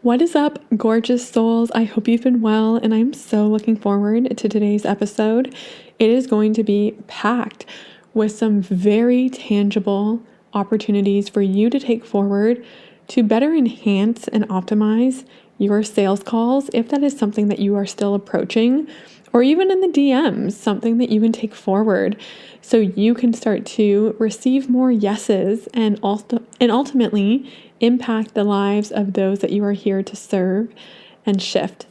What is up, gorgeous souls? I hope you've been well, and I'm so looking forward to today's episode. It is going to be packed with some very tangible opportunities for you to take forward to better enhance and optimize your sales calls, if that is something that you are still approaching, or even in the DMs, something that you can take forward so you can start to receive more yeses and ultimately impact the lives of those that you are here to serve and shift.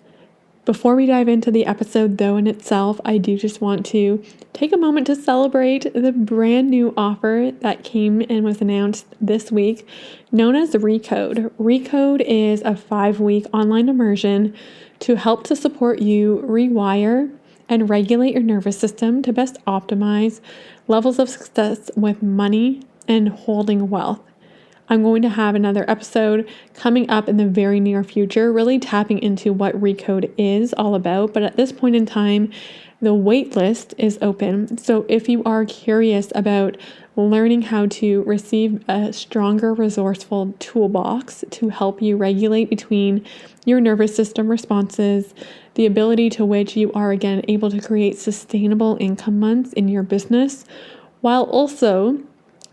Before we dive into the episode, though, in itself, I do just want to take a moment to celebrate the brand new offer that came and was announced this week, known as Recode. Recode is a 5-week online immersion to help to support you rewire and regulate your nervous system to best optimize levels of success with money and holding wealth. I'm going to have another episode coming up in the very near future, really tapping into what Recode is all about. But at this point in time, the wait list is open. So if you are curious about learning how to receive a stronger, resourceful toolbox to help you regulate between your nervous system responses, the ability to which you are again able to create sustainable income months in your business, while also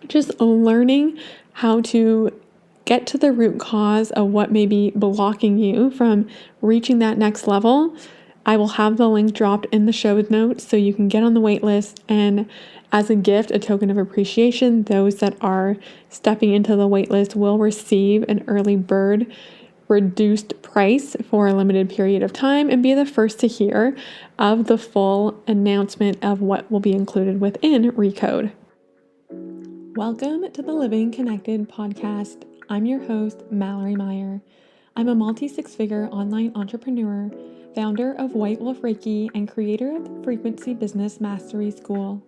just learning how to get to the root cause of what may be blocking you from reaching that next level. I will have the link dropped in the show notes so you can get on the wait list, and as a gift, a token of appreciation, those that are stepping into the wait list will receive an early bird reduced price for a limited period of time and be the first to hear of the full announcement of what will be included within Recode. Welcome to the Living Connected podcast. I'm your host, Mallory Meyer. I'm a multi-six-figure online entrepreneur, founder of White Wolf Reiki, and creator of the Frequency Business Mastery School.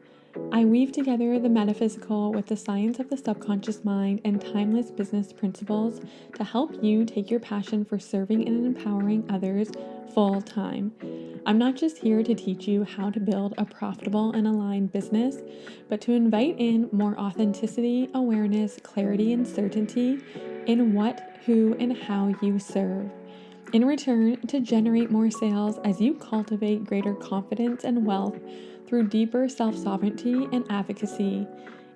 I weave together the metaphysical with the science of the subconscious mind and timeless business principles to help you take your passion for serving and empowering others full time. I'm not just here to teach you how to build a profitable and aligned business, but to invite in more authenticity, awareness, clarity, and certainty in what, who, and how you serve. In return, to generate more sales as you cultivate greater confidence and wealth through deeper self-sovereignty and advocacy,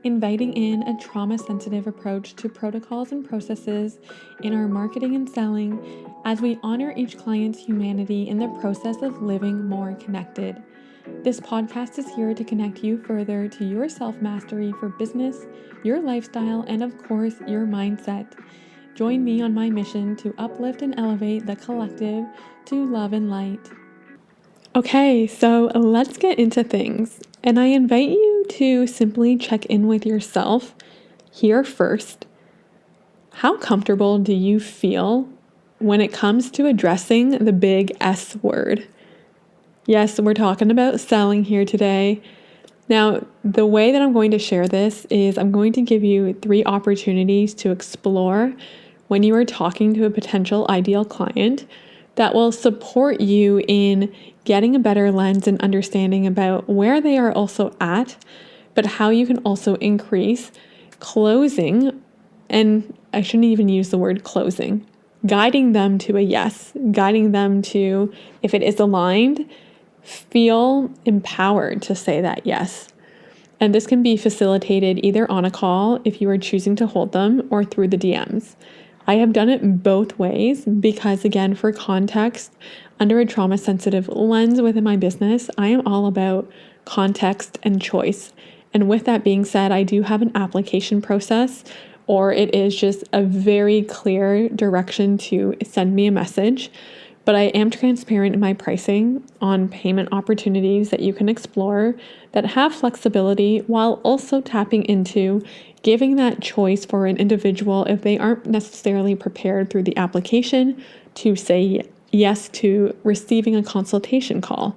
inviting in a trauma-sensitive approach to protocols and processes in our marketing and selling as we honor each client's humanity in the process of living more connected. This podcast is here to connect you further to your self-mastery for business, your lifestyle, and of course, your mindset. Join me on my mission to uplift and elevate the collective to love and light. Okay, so let's get into things. And I invite you to simply check in with yourself here first. How comfortable do you feel when it comes to addressing the big S word? Yes, we're talking about selling here today. Now, the way that I'm going to share this is I'm going to give you 3 opportunities to explore when you are talking to a potential ideal client that will support you in getting a better lens and understanding about where they are also at, but how you can also increase closing, and I shouldn't even use the word closing, guiding them to a yes, guiding them to, if it is aligned, feel empowered to say that yes. And this can be facilitated either on a call if you are choosing to hold them or through the DMs. I have done it both ways because, again, for context, under a trauma-sensitive lens within my business, I am all about context and choice. And with that being said, I do have an application process, or it is just a very clear direction to send me a message. But I am transparent in my pricing on payment opportunities that you can explore that have flexibility while also tapping into giving that choice for an individual if they aren't necessarily prepared through the application to say yes to receiving a consultation call.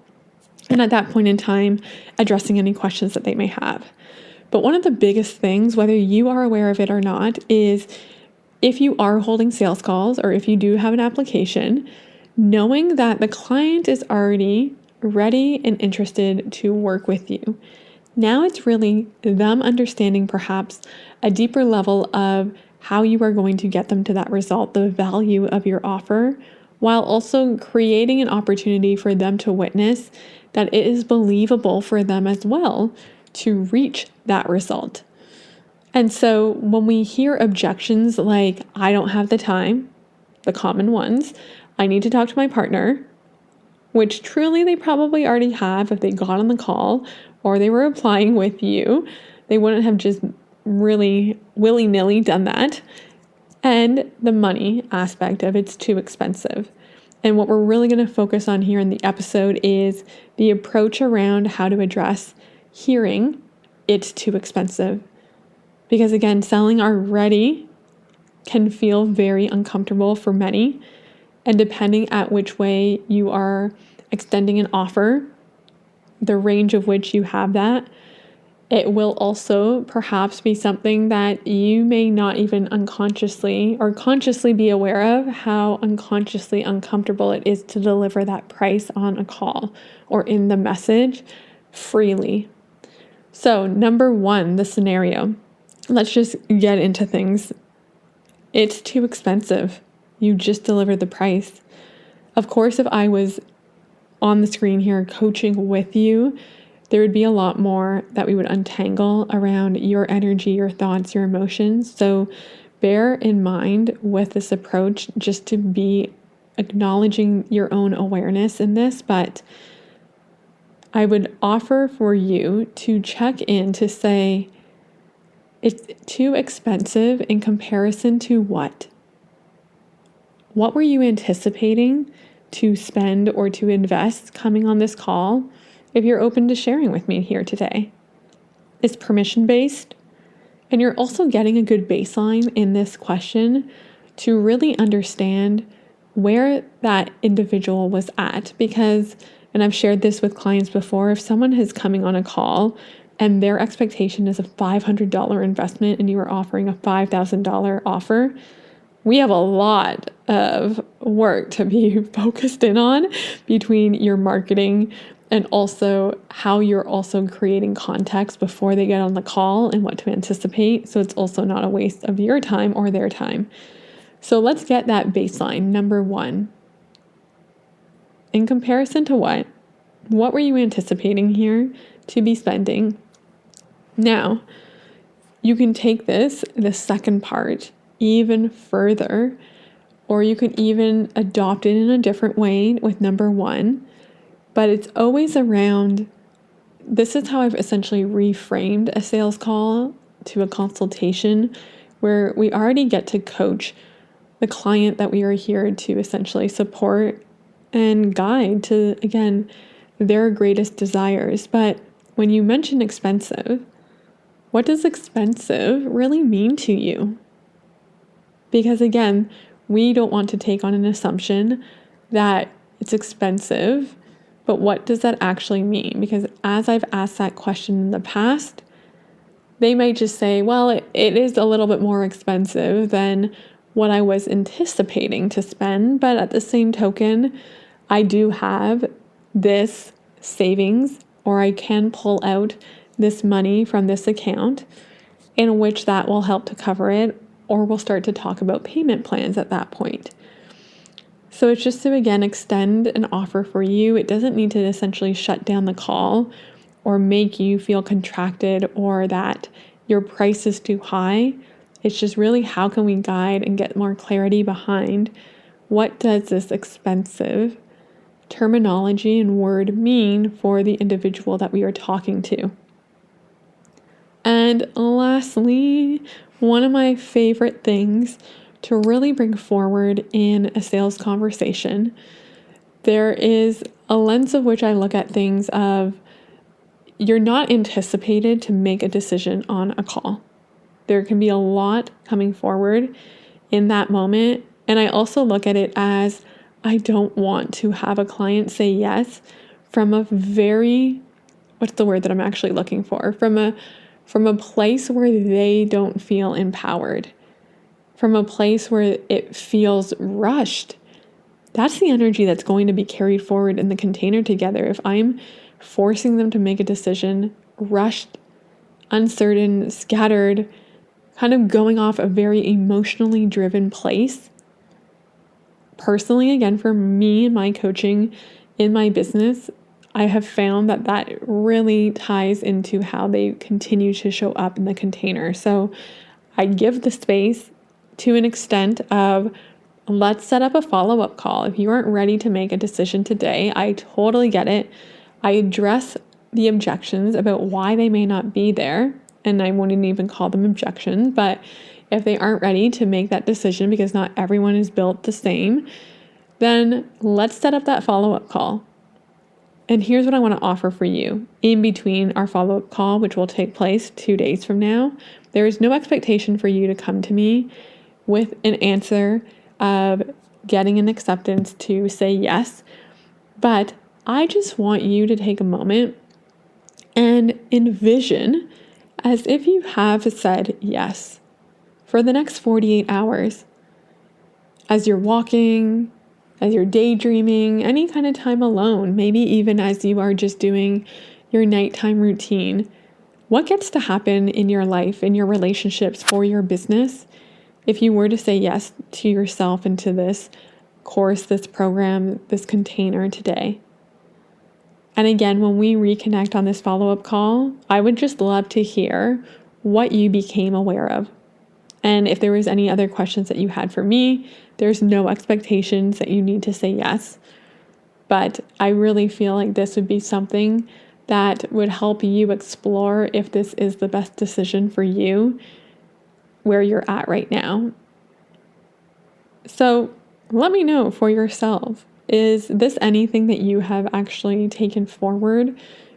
And at that point in time, addressing any questions that they may have. But one of the biggest things, whether you are aware of it or not, is if you are holding sales calls or if you do have an application, knowing that the client is already ready and interested to work with you. Now it's really them understanding perhaps a deeper level of how you are going to get them to that result, the value of your offer, while also creating an opportunity for them to witness that it is believable for them as well to reach that result. And so when we hear objections like, I don't have the time, the common ones, I need to talk to my partner, which truly they probably already have if they got on the call or they were applying with you, they wouldn't have just really willy-nilly done that. And the money aspect of it's too expensive. And what we're really going to focus on here in the episode is the approach around how to address hearing it's too expensive. Because again, selling already can feel very uncomfortable for many. And depending at which way you are extending an offer, the range of which you have that, it will also perhaps be something that you may not even unconsciously or consciously be aware of how unconsciously uncomfortable it is to deliver that price on a call or in the message freely. So, number one, the scenario. Let's just get into things. It's too expensive. You just delivered the price. Of course, if I was on the screen here coaching with you, there would be a lot more that we would untangle around your energy, your thoughts, your emotions. So bear in mind with this approach just to be acknowledging your own awareness in this, but I would offer for you to check in to say, it's too expensive in comparison to what? What were you anticipating to spend or to invest coming on this call? If you're open to sharing with me here today, it's permission-based, and you're also getting a good baseline in this question to really understand where that individual was at. Because, and I've shared this with clients before, if someone is coming on a call and their expectation is a $500 investment and you are offering a $5,000 offer, we have a lot of work to be focused in on between your marketing and also how you're also creating context before they get on the call and what to anticipate. So it's also not a waste of your time or their time. So let's get that baseline. Number one, in comparison to what? What were you anticipating here to be spending? Now, you can take this, the second part, even further, or you can even adopt it in a different way with number one. But it's always around, this is how I've essentially reframed a sales call to a consultation where we already get to coach the client that we are here to essentially support and guide to, again, their greatest desires. But when you mention expensive, what does expensive really mean to you? Because again, we don't want to take on an assumption that it's expensive. But what does that actually mean? Because as I've asked that question in the past, they might just say, well, it is a little bit more expensive than what I was anticipating to spend. But at the same token, I do have this savings, or I can pull out this money from this account in which that will help to cover it, or we'll start to talk about payment plans at that point. So it's just to, again, extend an offer for you. It doesn't need to essentially shut down the call or make you feel contracted or that your price is too high. It's just really how can we guide and get more clarity behind what does this expensive terminology and word mean for the individual that we are talking to. And lastly, one of my favorite things to really bring forward in a sales conversation, there is a lens of which I look at things of you're not anticipated to make a decision on a call. There can be a lot coming forward in that moment. And I also look at it as I don't want to have a client say yes from a very, what's the word that I'm actually looking for? From a place where they don't feel empowered. From a place where it feels rushed. That's the energy that's going to be carried forward in the container together. If I'm forcing them to make a decision, rushed, uncertain, scattered, kind of going off a very emotionally driven place. Personally, again, for me and my coaching in my business, I have found that that really ties into how they continue to show up in the container. So I give the space to an extent of, let's set up a follow-up call. If you aren't ready to make a decision today, I totally get it. I address the objections about why they may not be there, and I wouldn't even call them objections, but if they aren't ready to make that decision because not everyone is built the same, then let's set up that follow-up call. And here's what I want to offer for you in between our follow-up call, which will take place 2 days from now. There is no expectation for you to come to me with an answer of getting an acceptance to say yes, but I just want you to take a moment and envision as if you have said yes for the next 48 hours. As you're walking, as you're daydreaming, any kind of time alone, maybe even as you are just doing your nighttime routine, what gets to happen in your life, in your relationships, for your business, if you were to say yes to yourself and to this course, this program, this container today? And again, when we reconnect on this follow-up call, I would just love to hear what you became aware of. And if there was any other questions that you had for me, there's no expectations that you need to say yes. But I really feel like this would be something that would help you explore if this is the best decision for you where you're at right now. So let me know for yourself. Is this anything that you have actually taken forward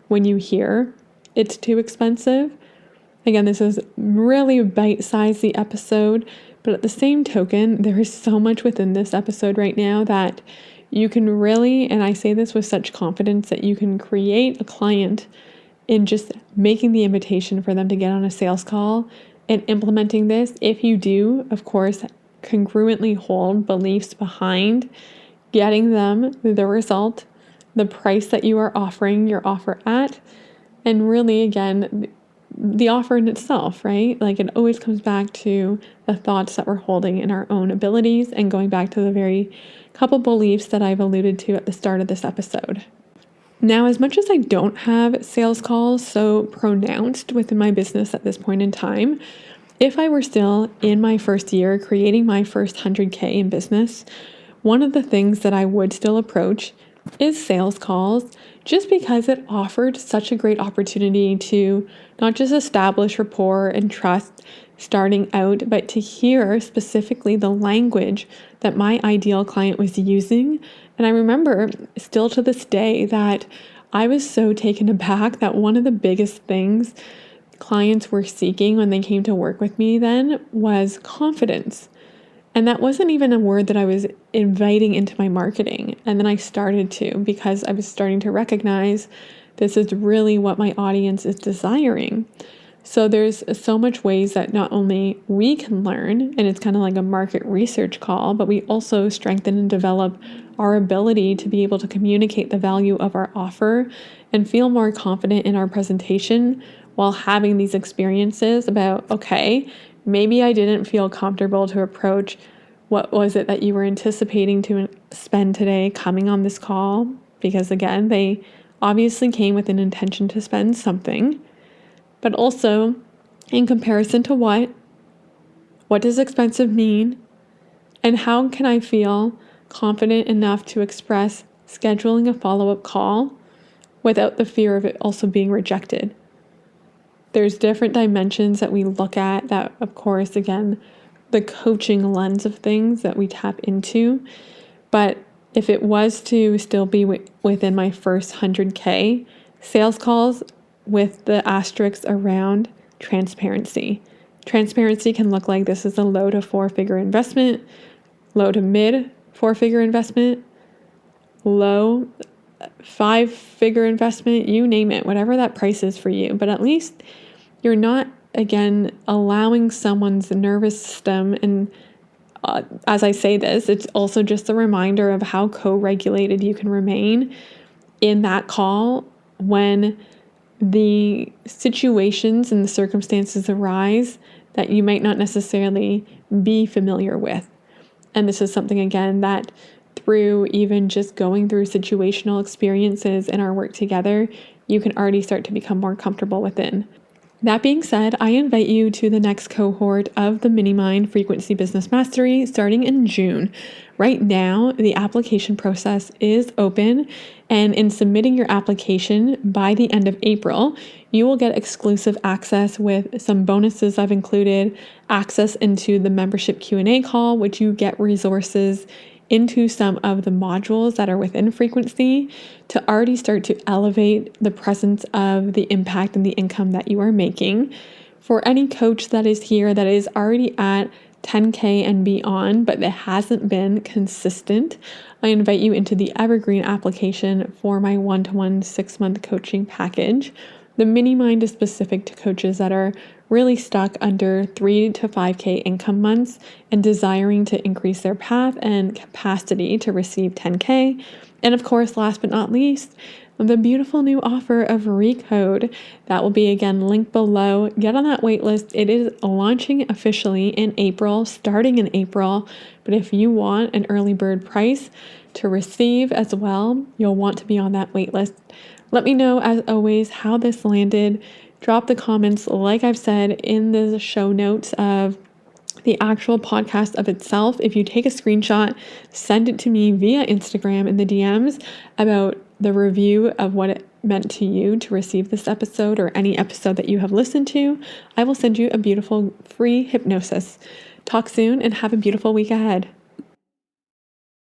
when you hear it's too expensive? Again, this is really bite-sized, the episode, but at the same token, there is so much within this episode right now that you can really, and I say this with such confidence, that you can create a client in just making the invitation for them to get on a sales call and implementing this. If you do, of course, congruently hold beliefs behind getting them the result, the price that you are offering your offer at, and really, again, the offer in itself, right? Like, it always comes back to the thoughts that we're holding in our own abilities and going back to the very couple beliefs that I've alluded to at the start of this episode. Now, as much as I don't have sales calls so pronounced within my business at this point in time, if I were still in my first year creating my first 100K in business, one of the things that I would still approach is sales calls, just because it offered such a great opportunity to not just establish rapport and trust starting out, but to hear specifically the language that my ideal client was using. And I remember still to this day that I was so taken aback that one of the biggest things clients were seeking when they came to work with me then was confidence. And that wasn't even a word that I was inviting into my marketing. And then I started to, because I was starting to recognize this is really what my audience is desiring. So there's so much ways that not only we can learn, and it's kind of like a market research call, but we also strengthen and develop our ability to be able to communicate the value of our offer and feel more confident in our presentation while having these experiences about, okay, maybe I didn't feel comfortable to approach what was it that you were anticipating to spend today coming on this call, because again, they obviously came with an intention to spend something, but also in comparison to what does expensive mean, and how can I feel confident enough to express scheduling a follow-up call without the fear of it also being rejected. There's different dimensions that we look at that, of course, again, the coaching lens of things that we tap into. But if it was to still be within my first 100K, sales calls with the asterisks around transparency. Transparency can look like this is a low to 4-figure investment, low to mid 4-figure investment, low 5-figure investment, you name it, whatever that price is for you. But at least you're not, again, allowing someone's nervous system. And as I say this, it's also just a reminder of how co-regulated you can remain in that call when the situations and the circumstances arise that you might not necessarily be familiar with. And this is something, again, that through even just going through situational experiences in our work together, you can already start to become more comfortable within. That being said, I invite you to the next cohort of the Mini Mind Frequency Business Mastery starting in June. Right now, the application process is open, and in submitting your application by the end of April, you will get exclusive access with some bonuses I've included, access into the membership Q&A call, which you get resources into some of the modules that are within Frequency to already start to elevate the presence of the impact and the income that you are making. For any coach that is here that is already at 10K and beyond, but that hasn't been consistent, I invite you into the Evergreen application for my 1-to-1 6-month coaching package. The Mini Mind is specific to coaches that are really stuck under 3 to 5K income months and desiring to increase their path and capacity to receive 10K. And of course, last but not least, the beautiful new offer of Recode that will be, again, linked below. Get on that waitlist. It is launching officially in April, starting in April. But if you want an early bird price to receive as well, you'll want to be on that waitlist. Let me know, as always, how this landed. Drop the comments, like I've said, in the show notes of the actual podcast of itself. If you take a screenshot, send it to me via Instagram in the DMs about the review of what it meant to you to receive this episode or any episode that you have listened to. I will send you a beautiful free hypnosis. Talk soon and have a beautiful week ahead.